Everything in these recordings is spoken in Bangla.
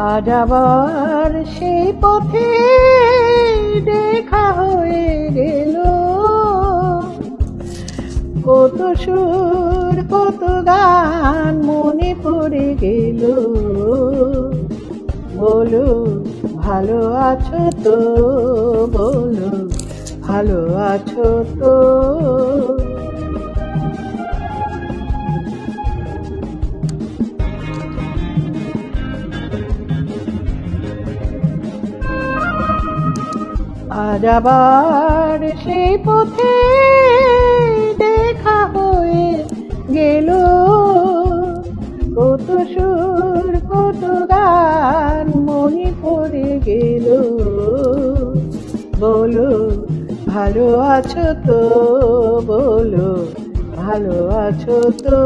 আজ আবার সেই পথে দেখা হয়ে গেল, কত সুর কত গান মনে পড়ে গেল। বলো ভালো আছো তো, বলো ভালো আছো তো। আজ আবার সেই পথে দেখা হয়ে গেল, কত সুর কত গান মনে পড়ে গেল। বলো ভালো আছো তো, বলো ভালো আছো তো।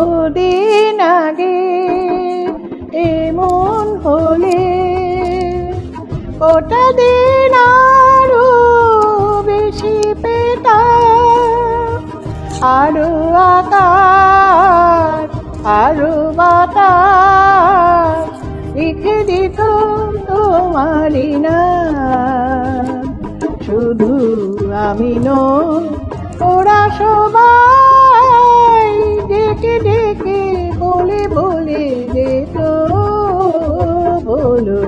ওদিন আগে এমন হলে ওটা দিন আরো বেশি পেতাম, আরো আকাশ আরো বাতাস লিখে দিত তোমারই নাম। শুধু আমি নই, ওরা সবাই ডেকে ডেকে বলে বলে যেত, বলো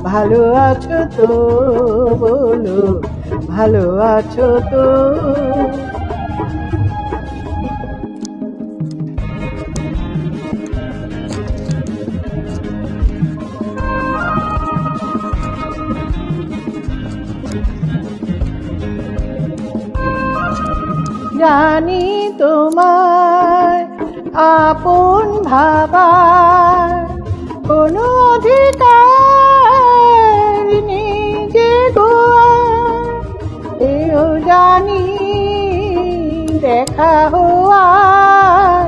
ভালো আছো তো, বলো ভালো আছো তো। জানি তোমায় আপন ভাবার কোনো অধিকার নেই যে গো, এও জানি দেখা হওয়ার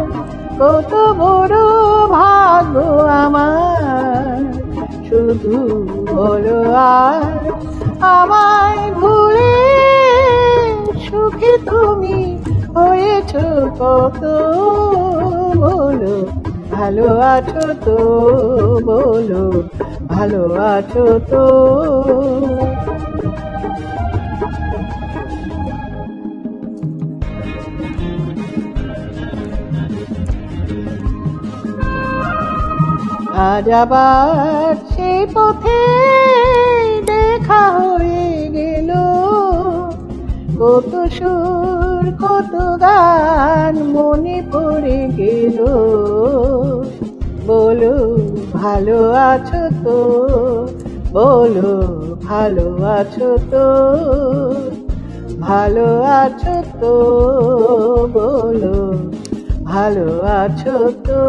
কত বড় ভাগ্য আমার। শুধু বলো আর আমায় ভুলে সুখী তুমি হয়েছ কত। বলো ভালো আছো তো, বলো ভালো আছো তো। আজ আবার সেই পথে দেখা হয়ে গেল, কত সুর কত গান মনে পড়ে গেল। বলো ভালো আছো তো, বলো ভালো আছো তো, ভালো আছো তো, বলো ভালো আছো তো।